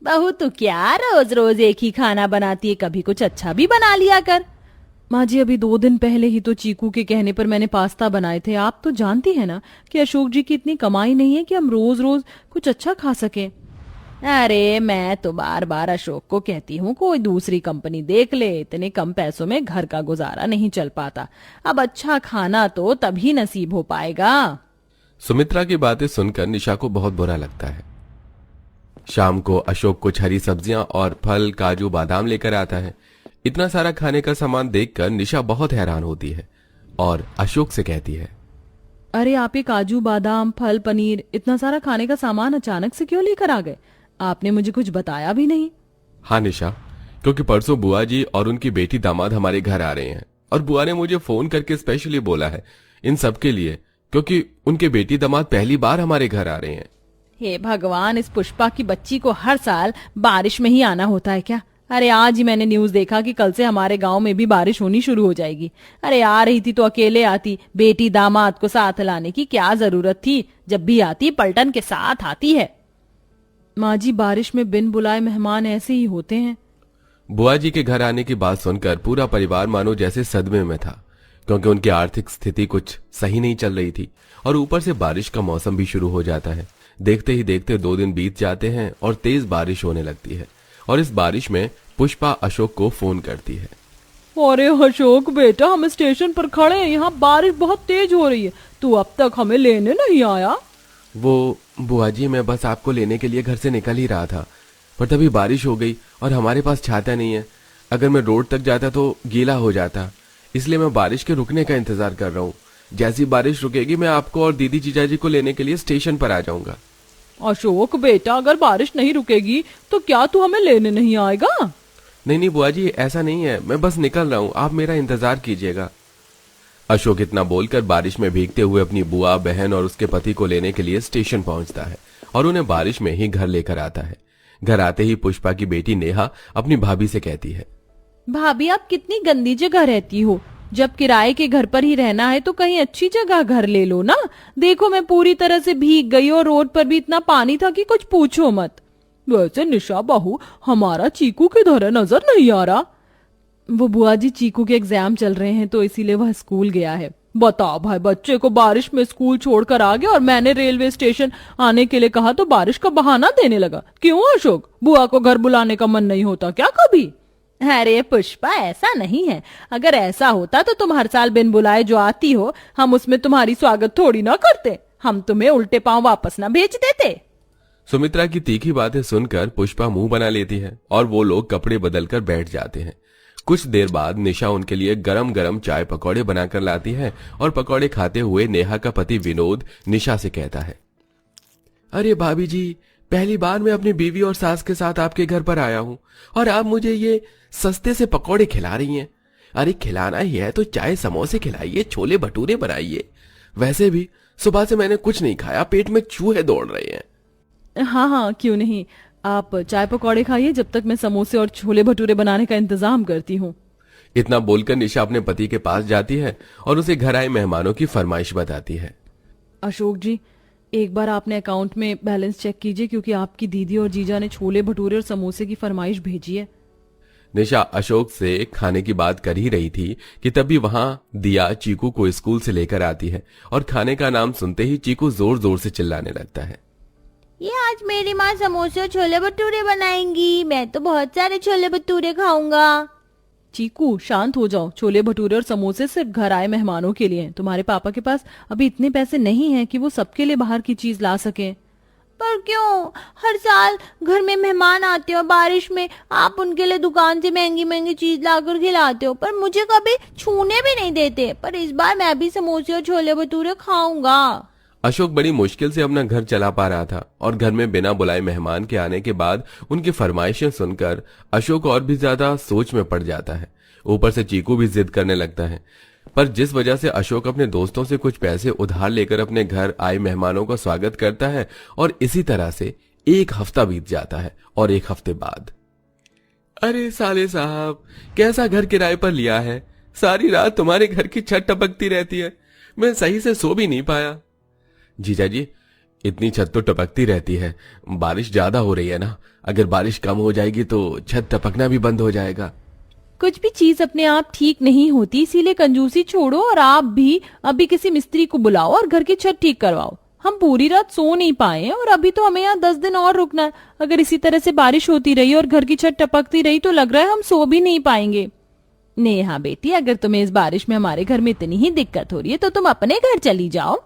बहू तू क्या रोज रोज एक ही खाना बनाती है, कभी कुछ अच्छा भी बना लिया कर। माँ जी, अभी 2 दिन पहले ही तो चीकू के कहने पर मैंने पास्ता बनाए थे। आप तो जानती है ना कि अशोक जी की इतनी कमाई नहीं है कि हम रोज रोज कुछ अच्छा खा सके। अरे मैं तो बार बार अशोक को कहती हूँ कोई दूसरी कंपनी देख ले, इतने कम पैसों में घर का गुजारा नहीं चल पाता। अब अच्छा खाना तो तभी नसीब हो पाएगा। सुमित्रा की बातें सुनकर निशा को बहुत बुरा लगता है। शाम को अशोक कुछ हरी सब्जियां और फल, काजू, बादाम लेकर आता है। इतना सारा खाने का सामान देखकर निशा बहुत हैरान होती है और अशोक से कहती है, अरे आप ये काजू बादाम फल पनीर इतना सारा खाने का सामान अचानक से क्यों लेकर आ गए? आपने मुझे कुछ बताया भी नहीं। हाँ निशा, क्योंकि परसों बुआ जी और उनकी बेटी दामाद हमारे घर आ रहे हैं और बुआ ने मुझे फोन करके स्पेशली बोला है इन सब के लिए, क्योंकि उनके बेटी दामाद पहली बार हमारे घर आ रहे हैं। हे भगवान, इस पुष्पा की बच्ची को हर साल बारिश में ही आना होता है क्या? अरे आज ही मैंने न्यूज देखा कि कल से हमारे गांव में भी बारिश होनी शुरू हो जाएगी। अरे आ रही थी तो अकेले आती, बेटी दामाद को साथ लाने की क्या जरूरत थी? जब भी आती पलटन के साथ आती है। माँ जी, बारिश में बिन बुलाए मेहमान ऐसे ही होते हैं। बुआ जी के घर आने की बात सुनकर पूरा परिवार मानो जैसे सदमे में था, क्योंकि उनकी आर्थिक स्थिति कुछ सही नहीं चल रही थी और ऊपर से बारिश का मौसम भी शुरू हो जाता है। देखते ही देखते 2 दिन बीत जाते हैं और तेज बारिश होने लगती है और इस बारिश में पुष्पा अशोक को फोन करती है। अरे अशोक बेटा, हम स्टेशन पर खड़े हैं, यहाँ बारिश बहुत तेज हो रही है, तू अब तक हमें लेने नहीं आया। वो बुआ जी, मैं बस आपको लेने के लिए घर से निकल ही रहा था, पर तभी बारिश हो गई और हमारे पास छाता नहीं है। अगर मैं रोड तक जाता तो गीला हो जाता, इसलिए मैं बारिश के रुकने का इंतजार कर रहा हूँ। जैसी बारिश रुकेगी मैं आपको और दीदी जीजाजी को लेने के लिए स्टेशन पर आ जाऊंगा। अशोक बेटा, अगर बारिश नहीं रुकेगी तो क्या तू हमें लेने नहीं आएगा? नहीं नहीं बुआ जी, ऐसा नहीं है, मैं बस निकल रहा हूँ, आप मेरा इंतजार कीजिएगा। अशोक इतना बोलकर बारिश में भीगते हुए अपनी बुआ, बहन और उसके पति को लेने के लिए स्टेशन पहुंचता है और उन्हें बारिश में ही घर लेकर आता है। घर आते ही पुष्पा की बेटी नेहा अपनी भाभी से कहती है, भाभी आप कितनी गंदी जगह रहती हो। जब किराए के घर पर ही रहना है तो कहीं अच्छी जगह घर ले लो ना। देखो मैं पूरी तरह से भीग गई और रोड पर भी इतना पानी था कि कुछ पूछो मत। वैसे निशा बहू, हमारा चीकू किधर है, नजर नहीं आ रहा। वो बुआ जी, चीकू के एग्जाम चल रहे हैं तो इसीलिए वह स्कूल गया है। बताओ भाई, बच्चे को बारिश में स्कूल छोड़कर आ गया और मैंने रेलवे स्टेशन आने के लिए कहा तो बारिश का बहाना देने लगा। क्यों अशोक, बुआ को घर बुलाने का मन नहीं होता क्या कभी? अरे पुष्पा, ऐसा नहीं है। अगर ऐसा होता तो तुम हर साल बिन बुलाए जो आती हो, हम उसमें तुम्हारी स्वागत थोड़ी ना करते। हम तुम्हें उल्टे पांव वापस ना भेज देते। सुमित्रा की तीखी बातें सुनकर पुष्पा मुंह बना लेती है और वो लोग कपड़े बदलकर बैठ जाते हैं। कुछ देर बाद निशा उनके लिए गरम गरम चाय पकौड़े बनाकर लाती है और पकौड़े खाते हुए नेहा का पति विनोद निशा से कहता है, अरे भाभी जी, पहली बार मैं अपनी बीवी और सास के साथ आपके घर पर आया हूँ और आप मुझे ये सस्ते से पकौड़े खिला रही हैं। अरे खिलाना ही है तो चाय समोसे खिलाइए, छोले भटूरे बनाइए। वैसे भी सुबह से मैंने कुछ नहीं खाया, पेट में चूहे दौड़ रहे हैं। हाँ हाँ, क्यों नहीं। आप चाय पकौड़े खाइए जब तक मैं समोसे और छोले भटूरे बनाने का इंतजाम करती हूँ। इतना बोलकर निशा अपने पति के पास जाती है और उसे घर आए मेहमानों की फरमाइश बताती है। अशोक जी, एक बार आपने अकाउंट में बैलेंस चेक कीजिए, क्योंकि आपकी दीदी और जीजा ने छोले भटूरे और समोसे की फरमाइश भेजी है। निशा अशोक से खाने की बात कर ही रही थी कि तभी वहां दिया चीकू को स्कूल से लेकर आती है और खाने का नाम सुनते ही चीकू जोर जोर से चिल्लाने लगता है, ये आज मेरी माँ समोसे और छोले भटूरे बनाएंगी, मैं तो बहुत सारे छोले भटूरे खाऊंगा। चीकू शांत हो जाओ। छोले भटूरे और समोसे सिर्फ घर आए मेहमानों के लिए हैं। तुम्हारे पापा के पास अभी इतने पैसे नहीं हैं कि वो सबके लिए बाहर की चीज ला सके। पर क्यों, हर साल घर में मेहमान आते हो, बारिश में आप उनके लिए दुकान से महंगी महंगी चीज लाकर खिलाते हो, पर मुझे कभी छूने भी नहीं देते। पर इस बार मैं भी समोसे और छोले भटूरे खाऊंगा। अशोक बड़ी मुश्किल से अपना घर चला पा रहा था और घर में बिना बुलाए मेहमान के आने के बाद उनकी फरमाइशें सुनकर अशोक और भी ज्यादा सोच में पड़ जाता है। ऊपर से चीकू भी जिद करने लगता है। पर जिस वजह से अशोक अपने दोस्तों से कुछ पैसे उधार लेकर अपने घर आए मेहमानों का स्वागत करता है और इसी तरह से 1 हफ्ता बीत जाता है और 1 हफ्ते बाद, अरे साले साहब, कैसा घर किराए पर लिया है? सारी रात तुम्हारे घर की छत टपकती रहती है, मैं सही से सो भी नहीं पाया। जीजा जी, इतनी छत तो टपकती रहती है, बारिश ज्यादा हो रही है ना, अगर बारिश कम हो जाएगी तो छत टपकना भी बंद हो जाएगा। कुछ भी चीज अपने आप ठीक नहीं होती, इसीलिए कंजूसी छोड़ो और आप भी अभी किसी मिस्त्री को बुलाओ और घर की छत ठीक करवाओ। हम पूरी रात सो नहीं पाए हैं और अभी तो हमें यहाँ 10 दिन और रुकना है। अगर इसी तरह से बारिश होती रही और घर की छत टपकती रही तो लग रहा है हम सो भी नहीं पाएंगे। नेहा बेटी, अगर तुम्हें इस बारिश में हमारे घर में इतनी ही दिक्कत हो रही है तो तुम अपने घर चली जाओ।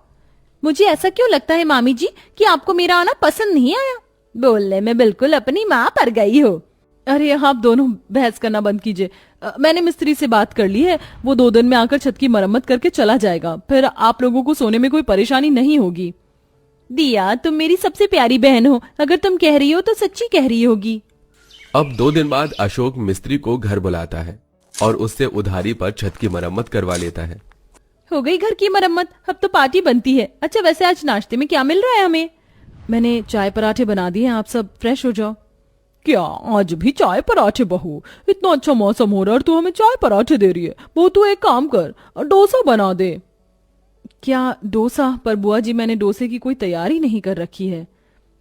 मुझे ऐसा क्यों लगता है मामी जी कि आपको मेरा आना पसंद नहीं आया? बोलने में बिल्कुल अपनी माँ पर गई हो। अरे आप दोनों बहस करना बंद कीजिए। मैंने मिस्त्री से बात कर ली है, वो 2 दिन में आकर छत की मरम्मत करके चला जाएगा, फिर आप लोगों को सोने में कोई परेशानी नहीं होगी। दिया, तुम मेरी सबसे प्यारी बहन हो, अगर तुम कह रही हो तो सच्ची कह रही होगी। अब 2 दिन बाद अशोक मिस्त्री को घर बुलाता है और उससे उधारी पर छत की मरम्मत करवा लेता है। हो गई घर की मरम्मत, अब तो पार्टी बनती है। अच्छा वैसे आज नाश्ते में क्या मिल रहा है हमें? मैंने चाय पराठे बना दिए, आप सब फ्रेश हो जाओ। क्या आज भी चाय पराठे बहू? इतना अच्छा मौसम हो रहा है और तू हमें चाय पराठे दे रही है। बहू तू एक काम कर, डोसा बना दे। क्या डोसा? पर बुआ जी मैंने डोसे की कोई तैयारी नहीं कर रखी है।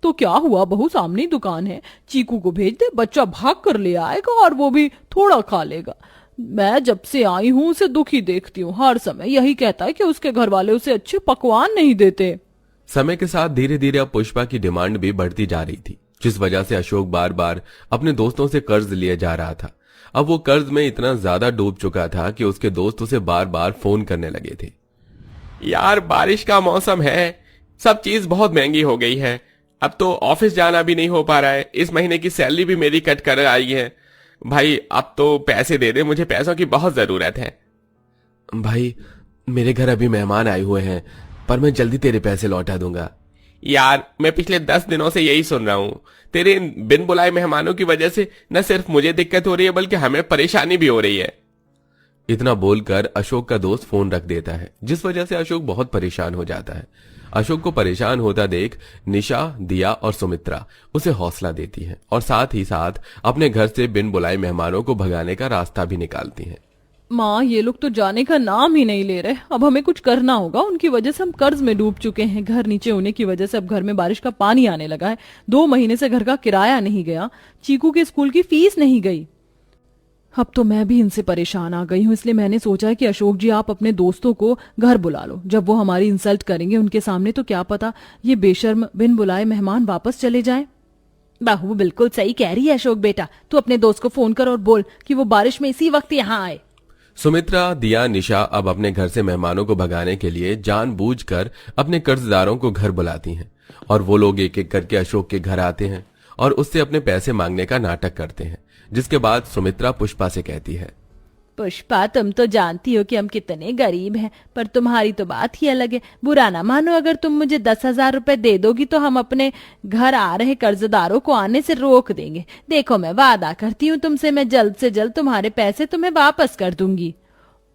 तो क्या हुआ बहू, सामने ही दुकान है, चीकू को भेज दे, बच्चा भाग कर ले आएगा और वो भी थोड़ा खा लेगा। मैं जब से आई हूँ उसे दुखी देखती हूँ, हर समय यही कहता है कि उसके घर वाले उसे अच्छे पकवान नहीं देते। समय के साथ धीरे धीरे अब पुष्पा की डिमांड भी बढ़ती जा रही थी, जिस वजह से अशोक बार बार अपने दोस्तों से कर्ज लिए जा रहा था। अब वो कर्ज में इतना ज्यादा डूब चुका था कि उसके दोस्त उसे बार बार फोन करने लगे थे। यार बारिश का मौसम है, सब चीज बहुत महंगी हो गई है, अब तो ऑफिस जाना भी नहीं हो पा रहा है, इस महीने की सैलरी भी मेरी कट कर आई है। भाई अब तो पैसे दे दे, मुझे पैसों की बहुत जरूरत है। भाई मेरे घर अभी मेहमान आए हुए हैं, पर मैं जल्दी तेरे पैसे लौटा दूंगा। यार मैं पिछले 10 दिनों से यही सुन रहा हूँ, तेरे इन बिन बुलाए मेहमानों की वजह से न सिर्फ मुझे दिक्कत हो रही है बल्कि हमें परेशानी भी हो रही है। इतना बोलकर अशोक का दोस्त फोन रख देता है, जिस वजह से अशोक बहुत परेशान हो जाता है। अशोक को परेशान होता देख निशा, दिया और सुमित्रा उसे हौसला देती हैं और साथ ही साथ अपने घर से बिन बुलाए मेहमानों को भगाने का रास्ता भी निकालती हैं। माँ ये लोग तो जाने का नाम ही नहीं ले रहे, अब हमें कुछ करना होगा। उनकी वजह से हम कर्ज में डूब चुके हैं, घर नीचे होने की वजह से अब घर में बारिश का पानी आने लगा है, 2 महीने से घर का किराया नहीं गया, चीकू के स्कूल की फीस नहीं गई। अब तो मैं भी इनसे परेशान आ गई हूँ, इसलिए मैंने सोचा है कि अशोक जी आप अपने दोस्तों को घर बुला लो। जब वो हमारी इंसल्ट करेंगे उनके सामने तो क्या पता ये बेशर्म बिन बुलाए मेहमान वापस चले जाएं। बाहू बिल्कुल सही कह रही है अशोक बेटा, तू अपने दोस्त को फोन कर और बोल कि वो बारिश में इसी वक्त यहाँ आए। सुमित्रा, दिया, निशा अब अपने घर से मेहमानों को भगाने के लिए जानबूझकर अपने कर्जदारों को घर बुलाती हैं और वो लोग एक एक करके अशोक के घर आते हैं और उससे अपने पैसे मांगने का नाटक करते हैं। जिसके बाद सुमित्रा पुष्पा से कहती है, पुष्पा तुम तो जानती हो कि हम कितने गरीब हैं, पर तुम्हारी तो बात ही अलग है। बुरा ना मानो, अगर तुम मुझे 10,000 रुपए दे दोगी तो हम अपने घर आ रहे कर्जदारों को आने से रोक देंगे। देखो मैं वादा करती हूँ तुमसे, मैं जल्द से जल्द तुम्हारे पैसे तुम्हें वापस कर दूंगी।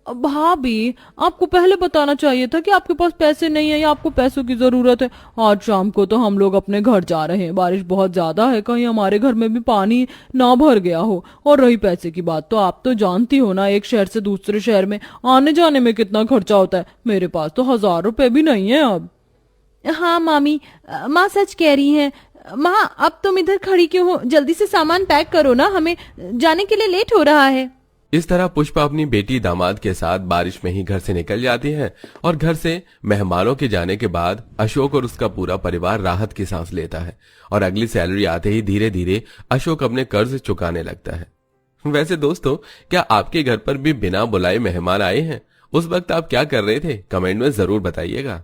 भाभी आपको पहले बताना चाहिए था कि आपके पास पैसे नहीं है या आपको पैसों की जरूरत है। आज शाम को तो हम लोग अपने घर जा रहे हैं, बारिश बहुत ज्यादा है, कहीं हमारे घर में भी पानी ना भर गया हो। और रही पैसे की बात, तो आप तो जानती हो ना, एक शहर से दूसरे शहर में आने जाने में कितना खर्चा होता है। मेरे पास तो 1,000 रुपए भी नहीं है अब। हाँ मामी, माँ सच कह रही है। माँ अब तुम इधर खड़ी क्यों हो, जल्दी से सामान पैक करो ना, हमें जाने के लिए लेट हो रहा है। इस तरह पुष्पा अपनी बेटी दामाद के साथ बारिश में ही घर से निकल जाती है और घर से मेहमानों के जाने के बाद अशोक और उसका पूरा परिवार राहत की सांस लेता है और अगली सैलरी आते ही धीरे धीरे अशोक अपने कर्ज चुकाने लगता है। वैसे दोस्तों, क्या आपके घर पर भी बिना बुलाए मेहमान आए हैं? उस वक्त आप क्या कर रहे थे? कमेंट में जरूर बताइएगा।